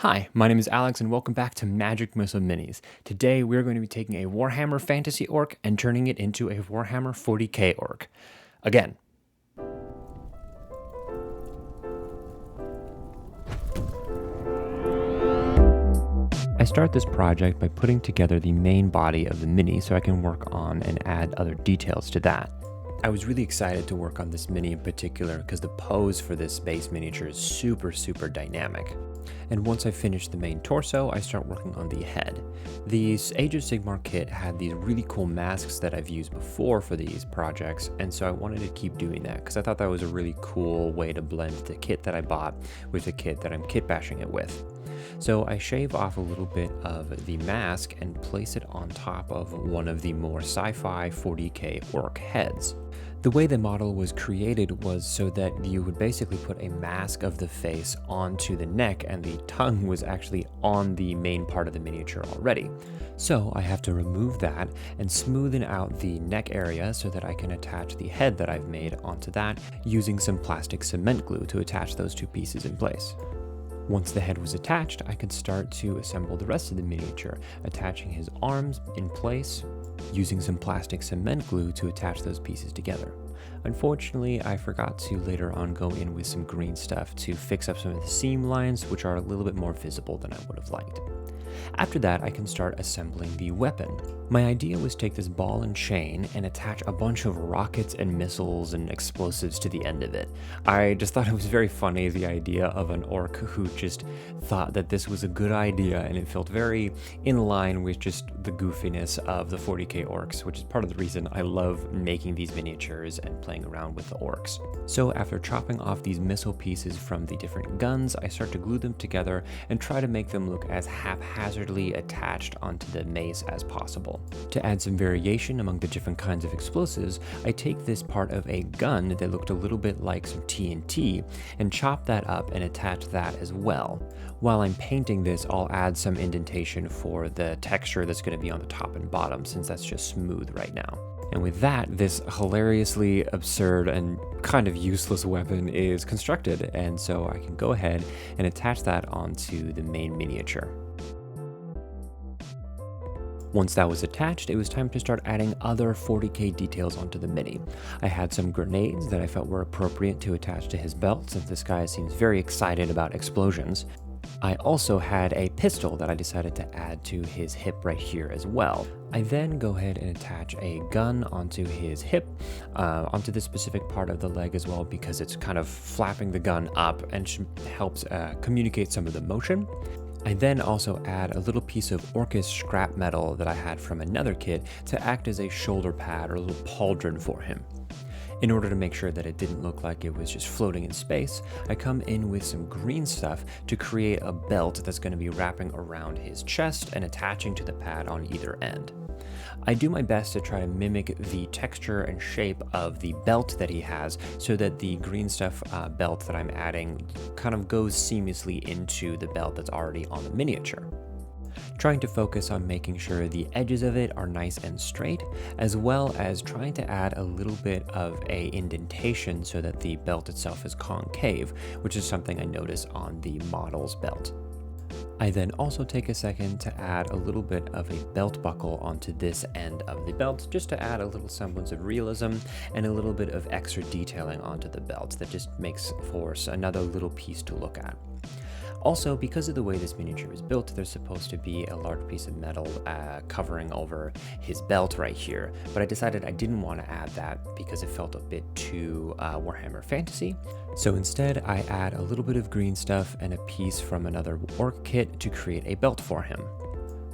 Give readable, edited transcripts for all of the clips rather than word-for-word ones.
Hi, my name is Alex and welcome back to Magic Missile Minis. Today we're going to be taking a Warhammer Fantasy Orc and turning it into a Warhammer 40k Orc. Again. I start this project by putting together the main body of the mini so I can work on and add other details to that. I was really excited to work on this mini in particular because the pose for this base miniature is super dynamic. And once I finish the main torso, I start working on the head. The Age of Sigmar kit had these really cool masks that I've used before for these projects, and so I wanted to keep doing that because I thought that was a really cool way to blend the kit that I bought with the kit that I'm kit bashing it with. So I shave off a little bit of the mask and place it on top of one of the more sci-fi 40k orc heads. The way the model was created was so that you would basically put a mask of the face onto the neck and the tongue was actually on the main part of the miniature already. So I have to remove that and smoothen out the neck area so that I can attach the head that I've made onto that using some plastic cement glue to attach those two pieces in place. Once the head was attached, I could start to assemble the rest of the miniature, attaching his arms in place, using some plastic cement glue to attach those pieces together. Unfortunately, I forgot to later on go in with some green stuff to fix up some of the seam lines, which are a little bit more visible than I would have liked. After that, I can start assembling the weapon. My idea was take this ball and chain and attach a bunch of rockets and missiles and explosives to the end of it. I just thought it was very funny, the idea of an orc who just thought that this was a good idea, and it felt very in line with just the goofiness of the 40k orcs, which is part of the reason I love making these miniatures and playing around with the orcs. So after chopping off these missile pieces from the different guns, I start to glue them together and try to make them look as haphazardly attached onto the mace as possible. To add some variation among the different kinds of explosives, I take this part of a gun that looked a little bit like some TNT and chop that up and attach that as well. While I'm painting this, I'll add some indentation for the texture that's going to be on the top and bottom, since that's just smooth right now. And with that, this hilariously absurd and kind of useless weapon is constructed, and so I can go ahead and attach that onto the main miniature. Once that was attached, it was time to start adding other 40k details onto the mini. I had some grenades that I felt were appropriate to attach to his belt, since this guy seems very excited about explosions. I also had a pistol that I decided to add to his hip right here as well. I then go ahead and attach a gun onto his hip, onto this specific part of the leg as well, because it's kind of flapping the gun up and helps communicate some of the motion. I then also add a little piece of Orcus scrap metal that I had from another kit to act as a shoulder pad or a little pauldron for him. In order to make sure that it didn't look like it was just floating in space, I come in with some green stuff to create a belt that's going to be wrapping around his chest and attaching to the pad on either end. I do my best to try to mimic the texture and shape of the belt that he has so that the green stuff belt that I'm adding kind of goes seamlessly into the belt that's already on the miniature. Trying to focus on making sure the edges of it are nice and straight, as well as trying to add a little bit of a indentation so that the belt itself is concave, which is something I notice on the model's belt. I then also take a second to add a little bit of a belt buckle onto this end of the belt, just to add a little semblance of realism and a little bit of extra detailing onto the belt that just makes for another little piece to look at. Also, because of the way this miniature is built, there's supposed to be a large piece of metal covering over his belt right here, but I decided I didn't want to add that because it felt a bit too Warhammer Fantasy. So instead, I add a little bit of green stuff and a piece from another orc kit to create a belt for him.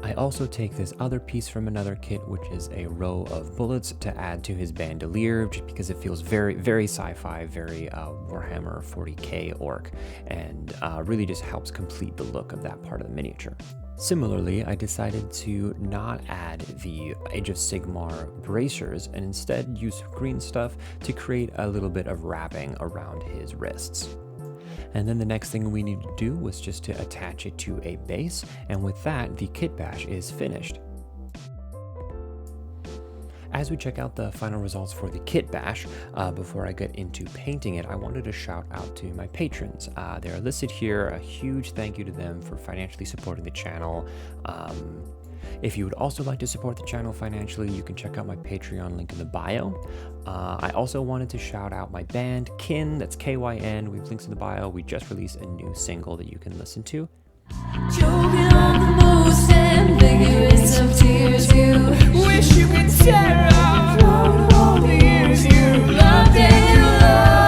I also take this other piece from another kit, which is a row of bullets to add to his bandolier, just because it feels very sci-fi, very Warhammer 40k orc, and really just helps complete the look of that part of the miniature. Similarly, I decided to not add the Age of Sigmar bracers and instead use green stuff to create a little bit of wrapping around his wrists. And then the next thing we need to do was just to attach it to a base, and with that, the Kitbash is finished. As we check out the final results for the Kitbash, before I get into painting it, I wanted to shout out to my patrons. They are listed here. A huge thank you to them for financially supporting the channel. If you would also like to support the channel financially, you can check out my Patreon link in the bio. I also wanted to shout out my band, Kin, that's K-Y-N. We have links in the bio. We just released a new single that you can listen to. Choking on the most ambiguous of tears, you wish you could tear out all the years you loved and you loved,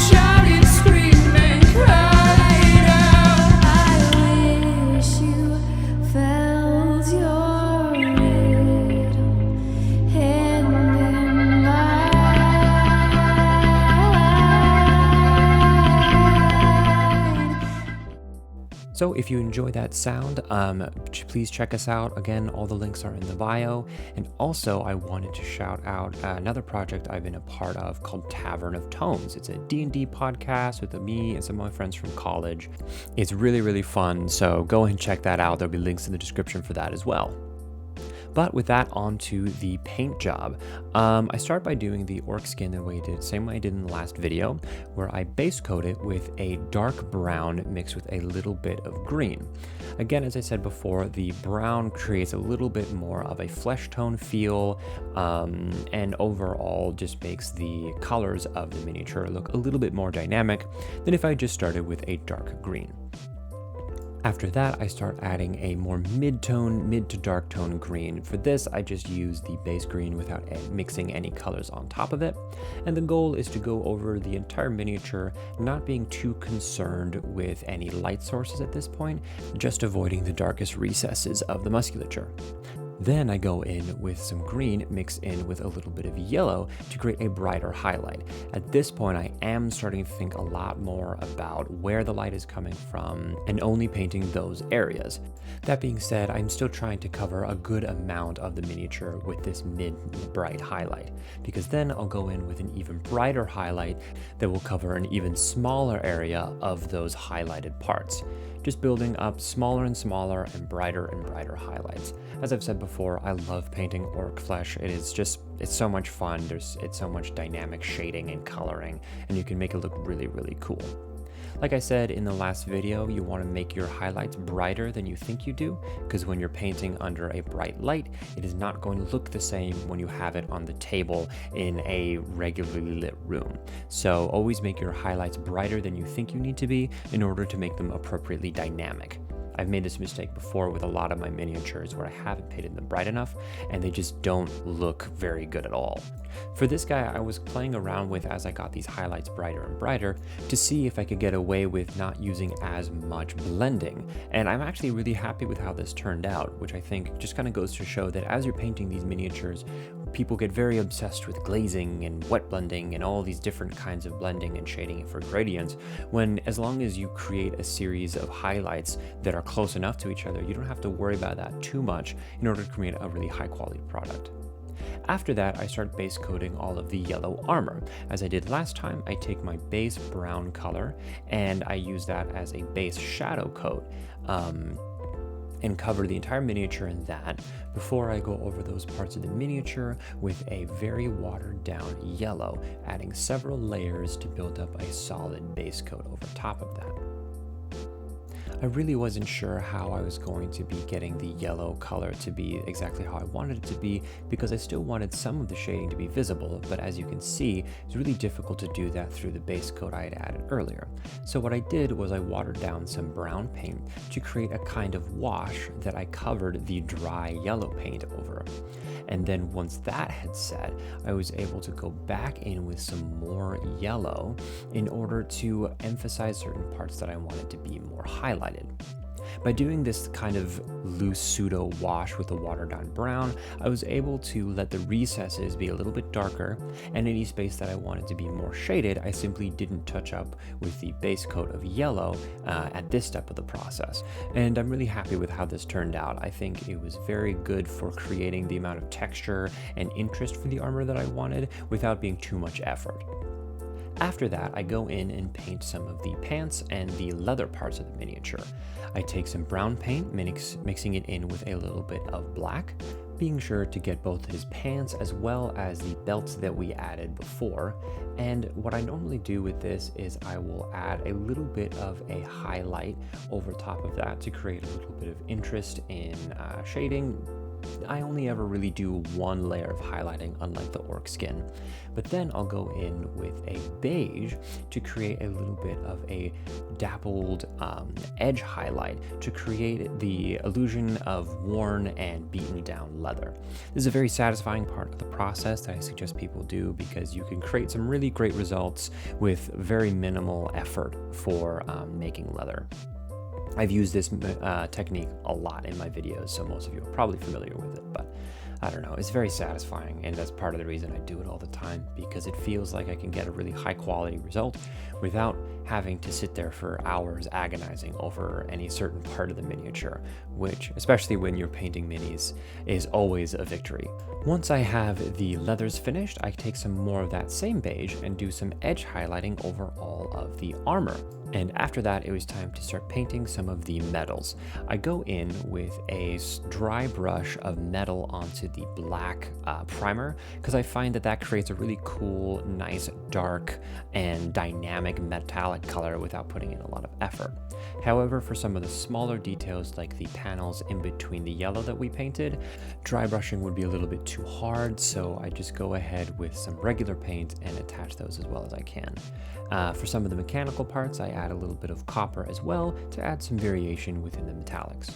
shouting, screaming, crying out. I wish you felt your rhythm hand in mine. So if you enjoy that sound, please check us out. Again, all the links are in the bio. And also, I wanted to shout out another project I've been a part of called Tavern of Tones. It's a D&D podcast with me and some of my friends from college. It's really, really fun, so go ahead and check that out. There'll be links in the description for that as well. But with that, on to the paint job. I start by doing the orc skin the same way I did in the last video, where I base coat it with a dark brown mixed with a little bit of green. Again, as I said before, the brown creates a little bit more of a flesh tone feel, and overall just makes the colors of the miniature look a little bit more dynamic than if I just started with a dark green. After that, I start adding a more mid to dark tone green. For this, I just use the base green without mixing any colors on top of it. And the goal is to go over the entire miniature, not being too concerned with any light sources at this point, just avoiding the darkest recesses of the musculature. Then I go in with some green mixed in with a little bit of yellow to create a brighter highlight. At this point, I am starting to think a lot more about where the light is coming from and only painting those areas. That being said, I'm still trying to cover a good amount of the miniature with this mid-bright highlight, because then I'll go in with an even brighter highlight that will cover an even smaller area of those highlighted parts. Just building up smaller and smaller and brighter highlights. As I've said before, I love painting orc flesh. It's so much fun. It's so much dynamic shading and coloring, and you can make it look really, really cool. Like I said in the last video, you want to make your highlights brighter than you think you do, because when you're painting under a bright light, it is not going to look the same when you have it on the table in a regularly lit room. So always make your highlights brighter than you think you need to be in order to make them appropriately dynamic. I've made this mistake before with a lot of my miniatures where I haven't painted them bright enough and they just don't look very good at all. For this guy, I was playing around with as I got these highlights brighter and brighter to see if I could get away with not using as much blending. And I'm actually really happy with how this turned out, which I think just kind of goes to show that as you're painting these miniatures, people get very obsessed with glazing and wet blending and all these different kinds of blending and shading for gradients, when as long as you create a series of highlights that are close enough to each other, you don't have to worry about that too much in order to create a really high quality product. After that, I start base coating all of the yellow armor. As I did last time, I take my base brown color and I use that as a base shadow coat and cover the entire miniature in that before I go over those parts of the miniature with a very watered down yellow, adding several layers to build up a solid base coat over top of that. I really wasn't sure how I was going to be getting the yellow color to be exactly how I wanted it to be, because I still wanted some of the shading to be visible, but as you can see, it's really difficult to do that through the base coat I had added earlier. So what I did was I watered down some brown paint to create a kind of wash that I covered the dry yellow paint over. And then once that had set, I was able to go back in with some more yellow in order to emphasize certain parts that I wanted to be more highlighted. By doing this kind of loose pseudo wash with the watered down brown, I was able to let the recesses be a little bit darker, and any space that I wanted to be more shaded, I simply didn't touch up with the base coat of yellow at this step of the process. And I'm really happy with how this turned out. I think it was very good for creating the amount of texture and interest for the armor that I wanted without being too much effort. After that, I go in and paint some of the pants and the leather parts of the miniature. I take some brown paint, mixing it in with a little bit of black, being sure to get both his pants as well as the belts that we added before. And what I normally do with this is I will add a little bit of a highlight over top of that to create a little bit of interest in shading. I only ever really do one layer of highlighting, unlike the orc skin. But then I'll go in with a beige to create a little bit of a dappled edge highlight to create the illusion of worn and beaten down leather. This is a very satisfying part of the process that I suggest people do because you can create some really great results with very minimal effort for making leather. I've used this technique a lot in my videos, so most of you are probably familiar with it, but I don't know, it's very satisfying, and that's part of the reason I do it all the time, because it feels like I can get a really high quality result without having to sit there for hours agonizing over any certain part of the miniature, which, especially when you're painting minis, is always a victory. Once I have the leathers finished, I take some more of that same beige and do some edge highlighting over all of the armor. And after that, it was time to start painting some of the metals. I go in with a dry brush of metal onto the black primer because I find that that creates a really cool, nice, dark, and dynamic metallic color without putting in a lot of effort. However, for some of the smaller details like the panels in between the yellow that we painted, dry brushing would be a little bit too hard, so I just go ahead with some regular paint and attach those as well as I can. For some of the mechanical parts, I add a little bit of copper as well to add some variation within the metallics.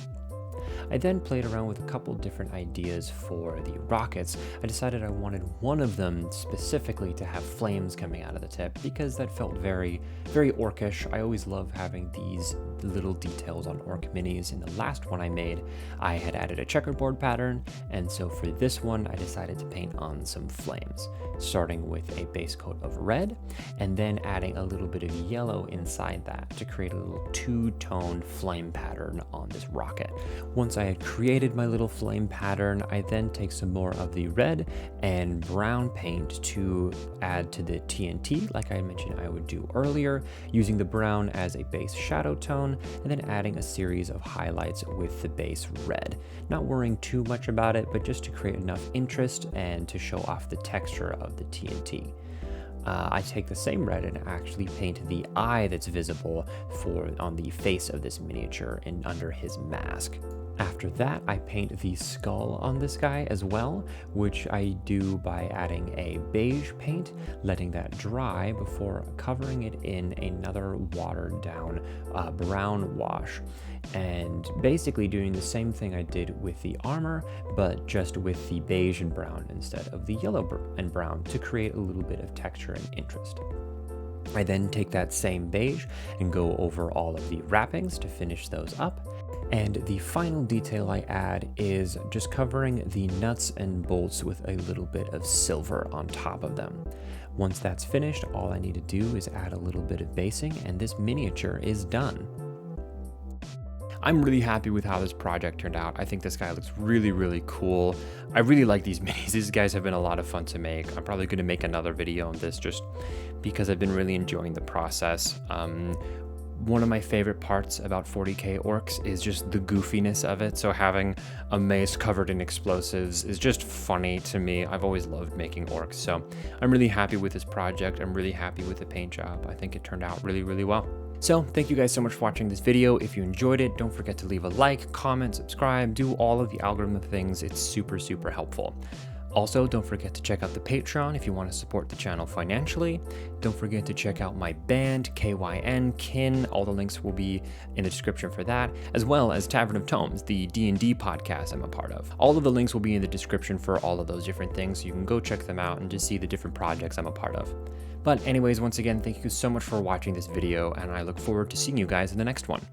I then played around with a couple different ideas for the rockets. I decided I wanted one of them specifically to have flames coming out of the tip because that felt very, very orcish. I always love having these little details on orc minis. In the last one I made, I had added a checkerboard pattern, and so for this one I decided to paint on some flames, starting with a base coat of red and then adding a little bit of yellow inside that to create a little two-tone flame pattern on this rocket. Once I had created my little flame pattern, I then take some more of the red and brown paint to add to the TNT, like I mentioned I would do earlier, using the brown as a base shadow tone, and then adding a series of highlights with the base red. Not worrying too much about it, but just to create enough interest and to show off the texture of the TNT. I take the same red and actually paint the eye that's visible on the face of this miniature and under his mask. After that, I paint the skull on this guy as well, which I do by adding a beige paint, letting that dry before covering it in another watered down brown wash, and basically doing the same thing I did with the armor, but just with the beige and brown instead of the yellow and brown to create a little bit of texture and interest. I then take that same beige and go over all of the wrappings to finish those up. And the final detail I add is just covering the nuts and bolts with a little bit of silver on top of them. Once that's finished, all I need to do is add a little bit of basing and this miniature is done. I'm really happy with how this project turned out. I think this guy looks really, really cool. I really like these minis. These guys have been a lot of fun to make. I'm probably going to make another video on this just because I've been really enjoying the process. One of my favorite parts about 40k orcs is just the goofiness of it. So having a mace covered in explosives is just funny to me. I've always loved making orcs. So I'm really happy with this project. I'm really happy with the paint job. I think it turned out really, really well. So thank you guys so much for watching this video. If you enjoyed it, don't forget to leave a like, comment, subscribe, do all of the algorithm things. It's super, super helpful. Also, don't forget to check out the Patreon if you want to support the channel financially. Don't forget to check out my band, KYN, Kin. All the links will be in the description for that, as well as Tavern of Tomes, the D&D podcast I'm a part of. All of the links will be in the description for all of those different things, so you can go check them out and just see the different projects I'm a part of. But anyways, once again, thank you so much for watching this video, and I look forward to seeing you guys in the next one.